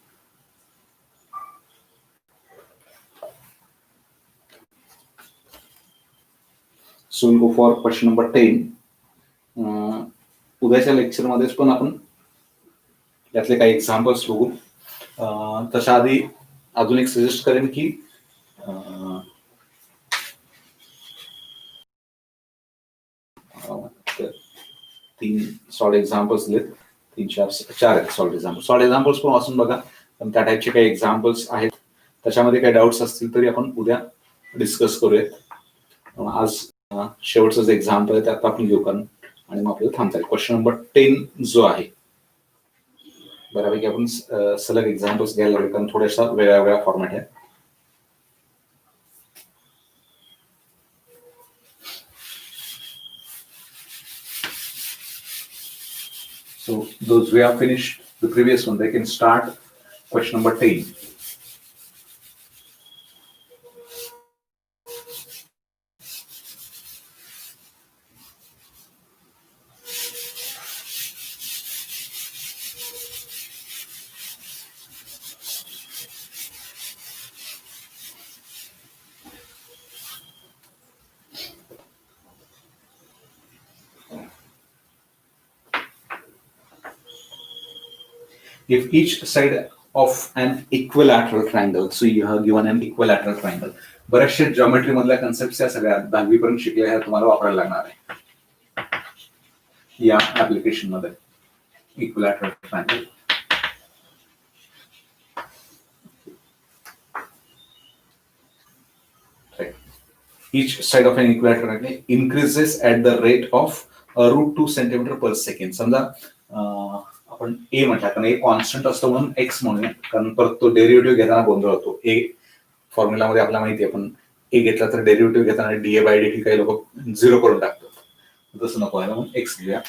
So will go for question number 10. उद्याच्या लेक्चरमध्येच पण आपण यातले काही एक्झाम्पल्स बघू. तशा आधी अजून एक सजेस्ट करेन की तीन सॉल्ड एक्झाम्पल्स दिलेत, 4 आहेत सॉल्ड एक्झाम्पल्स पण वाचून बघा. पण त्या टाईपचे काही एक्झाम्पल्स आहेत, त्याच्यामध्ये काही डाऊट्स असतील तरी आपण उद्या डिस्कस करूयात. आज शेवटचं जे एक्झाम्पल आहे त्यात आपण घेऊ कारण आणि मग आपल्याला थांबता येईल. क्वेश्चन नंबर 10 जो आहे, बऱ्यापैकी आपण सलग एक्झाम्पल्स घ्यायला लागले कारण थोड्याशा वेगळ्या फॉर्मॅट आहे. So those who have finished the previous one, they can start question number 10. if each side of an equilateral triangle, so you have given an equilateral triangle. बऱ्याचशा जॉमेट्री मधल्या कन्सेप्ट या सगळ्या 10वी पर्यंत शिकल्या ह्या तुम्हाला वापरायला लागणार आहे या ऍप्लिकेशन मध्ये. Equilateral triangle, each side of an equilateral triangle increases at the rate of √2 centimeter per second. समजा आपण ए म्हटलं, कारण ए कॉन्स्टंट असतो म्हणून एक्स म्हणूया, कारण परत तो डेरिव्हेटिव्ह घेताना गोंधळ होतो. ए फॉर्म्युलामध्ये आपल्याला माहिती आहे, आपण ए घेतला तर डेरिव्हेटिव्ह घेताना डी/dt काही लोक 0 करून टाकतात, तसं नको आहे म्हणून एक्स घेऊया.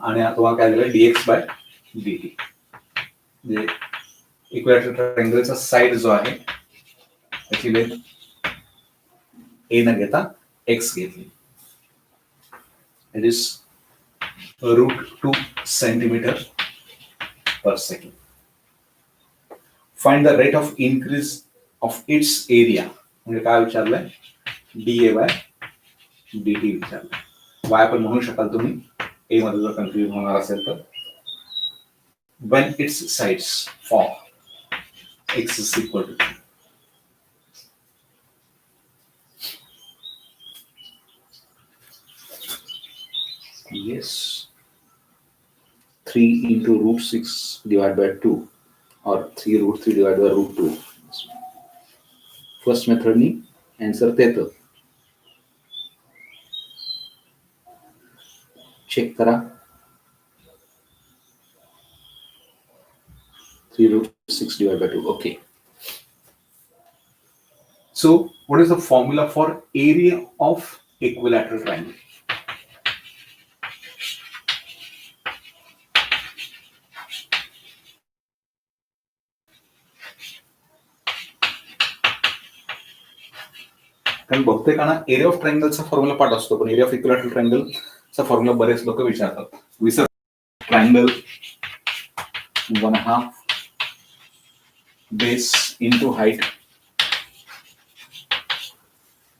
आणि तुम्हाला काय दिलं dx/dt, म्हणजे इक्विलॅटरल ट्रायंगलचा साइड जो आहे त्याची लेंथ ए न घेता एक्स घेतली. It is √2 centimeter per second. Find the rate of increase of its area. म्हणजे काय विचारलंय, dA/dt विचारलंय. y पण म्हणू शकाल तुम्ही, ए मध्ये जर कन्फ्युजन होणार असेल तर. when its sides for x is equal to 2. Yes, 3 into √6 divided by 2 or 3√3 divided by √2. First method ni answer देतं. चेक करा. 3√6 divided by 2. Okay. So, what is the formula for area of equilateral triangle? कारण बहुतेकांना area of ट्रायंगलचा formula पाठ असतो, पण area of equilateral ट्रायंगलचा formula बरेच लोक विचारतात. विसर ट्रायंगल 1/2 बेस इंटू हाईट.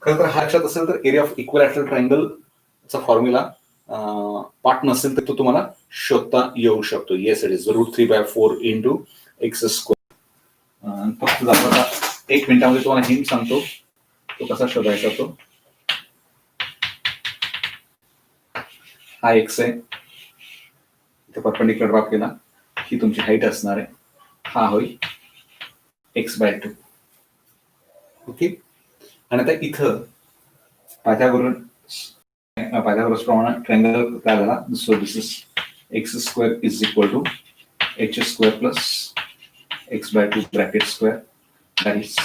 खरं तर हा लक्षात असेल तर एरिया ऑफ इक्विलॅटरल ट्रायंगलचा फॉर्म्युला पाठ नसेल तर तो तुम्हाला शोधता येऊ शकतो. Yes, it is √3/4 into x². फक्त दाखवता 1 मिनिटामध्ये तुम्हाला हिंट सांगतो तो कसा शोधायचा. तो हा एक्स आहे, इथे परपेंडिक्युलर ड्रॉप केला, ही तुमची हाईट असणार आहे, हा होईल x/2. ओके. आणि आता इथं पायथागोरस प्रमाणे ट्रायंगल काय झाला, so this is x² is equal to h² plus x/2 bracket square, that is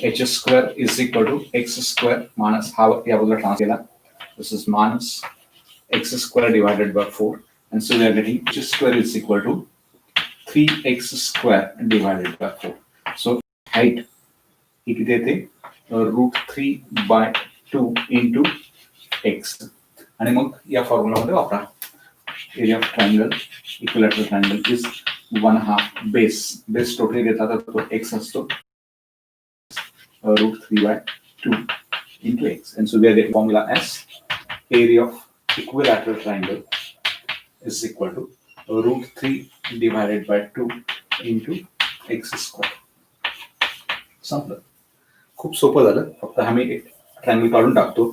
h² is equal to x² minus हा या बाजूला ट्रान्स केला, this is minus x² divided by 4, and so we are getting h² is equal to 3x² divided by 4. So height ही किती येते, √3/2 into x. आणि मग या formula मध्ये वापरा. Area of triangle equilateral triangle is 1/2 base total घेतला तर तो x असतो, √3/2 into x, and so we are getting formula as area of equilateral triangle is equal to √3 divided by 2 into x². संपलं. खूप सोपं झालं. फक्त आम्ही एक ट्रायंगल काढून टाकतो.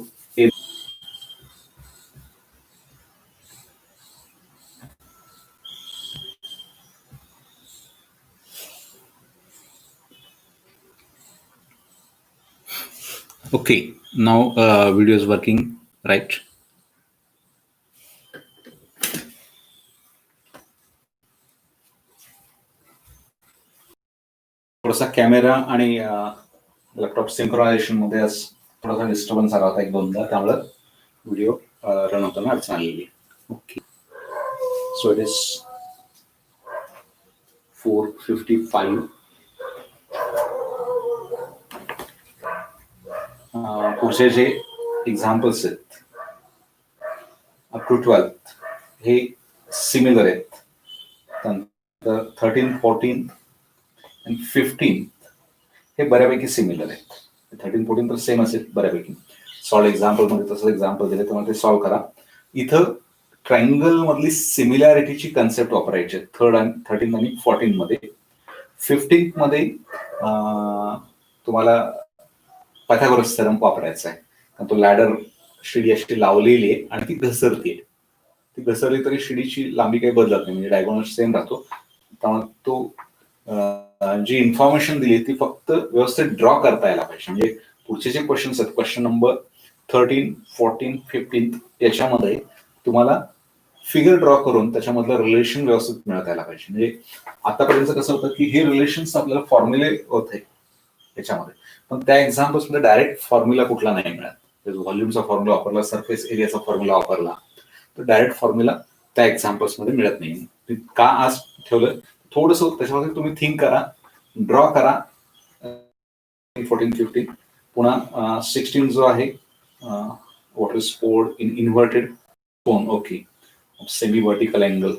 Okay, now video is working, right? थोडासा कॅमेरा आणि लॅपटॉप सिंक्रोनायझेशन मध्ये थोडासा डिस्टर्बन्स आला होता 1-2दा, त्यामुळे व्हिडिओ रन होताना अडचण आलेली. Okay, so it is 4:55. पुढचे जे एक्झाम्पल्स आहेत अप टू 12th हे सिमिलर आहेत. त्यानंतर 13, 14 आणि 15 हे बऱ्यापैकी सिमिलर आहेत. 13, 14 तर सेम असेल बऱ्यापैकी. सॉल्व एक्झाम्पल मध्ये तसं एक्झाम्पल दिले त्यामुळे ते सॉल्व करा. इथं ट्रायंगल मधली सिमिलॅरिटीची कन्सेप्ट वापरायची 13 आणि 14 मध्ये. 15 मध्ये तुम्हाला पायथागोरस थेरम वापरायचा आहे. कारण तो लॅडर शिडी अशी लावलेली आहे आणि ती घसरते. ती घसरली तरी शिडीची लांबी काही बदलत नाही, म्हणजे डायगोनल सेम राहतो. त्यामुळे तो जी इन्फॉर्मेशन दिली ती फक्त व्यवस्थित ड्रॉ करता यायला पाहिजे. म्हणजे पुढचे जे क्वेश्चन्स आहेत, क्वेश्चन नंबर 13, 14, 15 याच्यामध्ये तुम्हाला फिगर ड्रॉ करून त्याच्यामधलं रिलेशन व्यवस्थित मिळत यायला पाहिजे. म्हणजे आतापर्यंत कसं होतं की हे रिलेशन्स आपल्याला फॉर्म्युले होते याच्यामध्ये, पण त्या एक्झाम्पल्स मध्ये डायरेक्ट फॉर्म्युला कुठला नाही मिळत. व्हॉल्यूमचा फॉर्म्युला वापरला, सरफेस एरियाचा फॉर्म्युला वापरला, तर डायरेक्ट फॉर्म्युला त्या एक्झाम्पल्स मध्ये मिळत नाही. का आज ठेवलं, थोडस त्याच्यामध्ये तुम्ही थिंक करा, ड्रॉ करा. 14, 15 पुन्हा 16 जो आहे, what is poured in inverted cone, okay, semi vertical angle.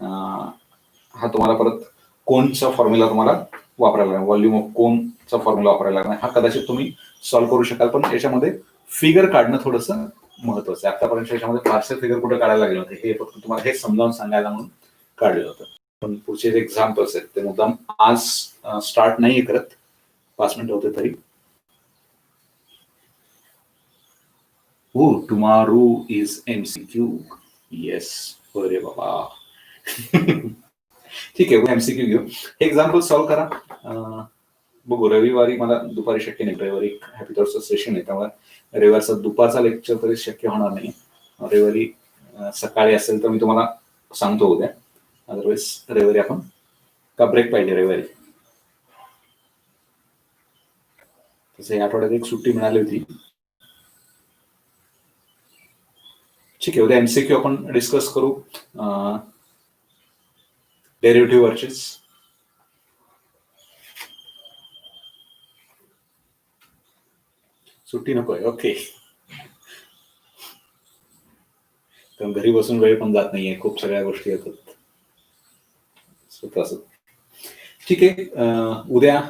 हा तुम्हाला परत कोनचा फॉर्म्युला तुम्हाला वापरायला लागणार, व्हॉल्यूम ऑफ कोनचा फॉर्म्युला वापरायला लागणार. हा कदाचित तुम्ही सॉल्व्ह करू शकाल, पण याच्यामध्ये फिगर काढणं थोडंसं महत्वाचं आहे. आतापर्यंत याच्यामध्ये फारसे फिगर कुठे काढायला लागले होते, हे फक्त तुम्हाला हे समजावून सांगायला म्हणून काढलं होतं. पण पुढचे जे एक्झाम्पल्स आहेत ते मुद्दाम आज स्टार्ट नाही करत, 5 मिनिटं होते तरी. Tomorrow is MCQ. येस, बरे बाबा. ठीक आहे, MCQ घेऊ. हे एक्झाम्पल सॉल्व्ह करा. बघू, रविवारी मला दुपारी शक्य नाही, रविवारी हॅपी थॉट्सचं सेशन आहे, त्यामुळे रविवारचा दुपारचा लेक्चर तरी शक्य होणार नाही. रविवारी सकाळी असेल तर मी तुम्हाला सांगतो उद्या, अदरवाईज रविवारी आपण का ब्रेक पाहिजे रविवारी. तसं या आठवड्यात एक सुट्टी मिळाली होती. ठीक आहे, उद्या MCQ आपण डिस्कस करू. डेरिव्हेटिव्ह वरचेच. सुट्टी नकोय, ओके. कारण घरी बसून वेळ पण जात नाहीये, खूप सगळ्या गोष्टी येतात. ठीक आहे, उद्या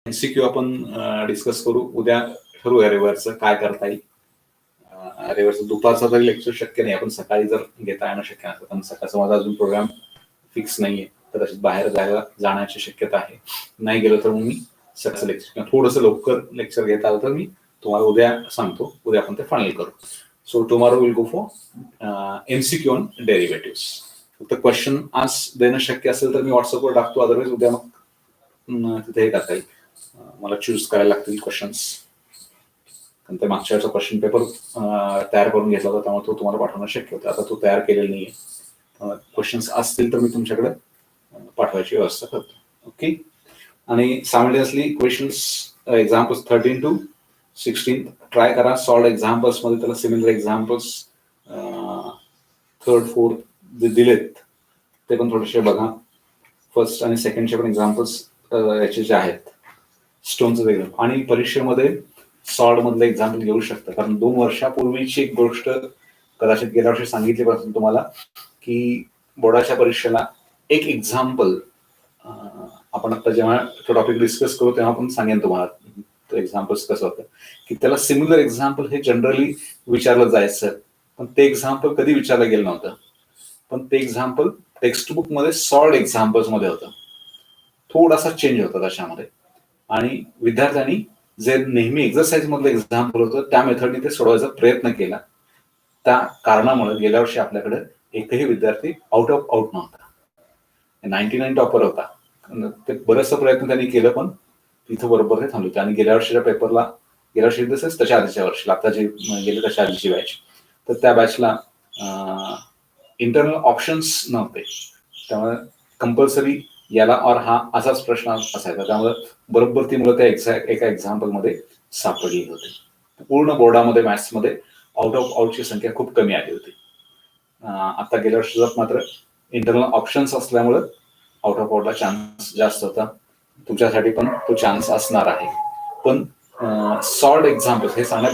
MCQ आपण डिस्कस करू. उद्या ठरवूया रविवारचं काय करता येईल. रविवारचं दुपारचा तरी लेक्चर शक्य नाही, आपण सकाळी जर घेता येणं शक्य नसतं, कारण सकाळचा माझा अजून प्रोग्राम फिक्स नाहीये, कदाचित बाहेर जाण्याची शक्यता आहे. नाही गेलं तर मग मी सकाळचं लेक्चर किंवा थोडंसं लवकर लेक्चर घेता आलं तर मी तुम्हाला उद्या सांगतो, उद्या आपण ते फायनल करू. So tomorrow will go for MCQ on derivatives. फक्त क्वेश्चन आज देणं शक्य असेल तर मी व्हॉट्सअपवर टाकतो, अदरवाईज उद्या मग तिथे हे टाकता येईल. मला चूज करायला लागतील क्वेश्चन्स, कारण ते मागच्या वेळचा क्वेश्चन पेपर तयार करून घेतला होता, त्यामुळे तो तुम्हाला पाठवणं शक्य होतं. आता तो तयार केलेला नाहीये. क्वेश्चन्स असतील तर मी तुमच्याकडे पाठवायची व्यवस्था करतो, ओके. आणि simultaneously questions examples 13 to 16 try करा. सॉल्ड एक्झाम्पल्स मध्ये त्याला सिमिलर एक्झाम्पल्स 3rd, 4th जे दिलेत ते पण थोडेसे बघा. फर्स्ट आणि सेकंडचे पण एक्झाम्पल्स याचे जे आहेत स्टोनचं वेगळं. आणि परीक्षेमध्ये सॉल्ड मधलं एक्झाम्पल घेऊ शकता, कारण 2 वर्षापूर्वीची एक गोष्ट कदाचित गेल्या वर्षी सांगितलीपासून तुम्हाला, की बोर्डाच्या परीक्षेला एक एक्झाम्पल आपण आता जेव्हा तो टॉपिक डिस्कस करू तेव्हा आपण सांगेन तुम्हाला एक्झाम्पल्स कसं होतं, की त्याला सिमिलर एक्झाम्पल हे जनरली विचारलं जायचं, पण ते एक्झाम्पल कधी विचारलं गेलं नव्हतं. पण ते एक्झाम्पल टेक्स्टबुक मध्ये सॉल्ड एक्झाम्पल्स मध्ये होतं. थोडासा चेंज होता त्याच्यामध्ये, आणि विद्यार्थ्यांनी जे नेहमी एक्झरसाइज मधलं एक्झाम्पल होतं त्या मेथडने ते सोडवायचा प्रयत्न केला. त्या कारणामुळे गेल्या वर्षी आपल्याकडे एकही विद्यार्थी आउट ऑफ आउट नव्हता. 99 टॉपर होता. ते बरेचसा प्रयत्न त्यांनी केलं, पण तिथं बरोबर ते थांबले. आणि गेल्या वर्षीच्या पेपरला, गेल्या वर्षी तसंच त्याच्या आधीच्या वर्षीला, आता जे गेले त्याच्या आधीची बॅच, तर त्या बॅचला इंटरनल ऑप्शन्स नव्हते, त्यामुळे कंपल्सरी याला और हा असाच प्रश्न असायचा. त्यामुळे बरोबर ती मुलं त्या एका एक्झाम्पल मध्ये सापडली होती. पूर्ण बोर्डामध्ये मॅथ्समध्ये आउट ऑफ आउटची संख्या खूप कमी आली होती. आता गेल्या वर्षी मात्र इंटरनल ऑप्शन्स असल्यामुळे आउट ऑफ आउटला चान्स जास्त होता. तुमच्यासाठी पण तो चान्स असणार आहे. पण सॉल्ड एक्झाम्पल्स हे सांगण्यासाठी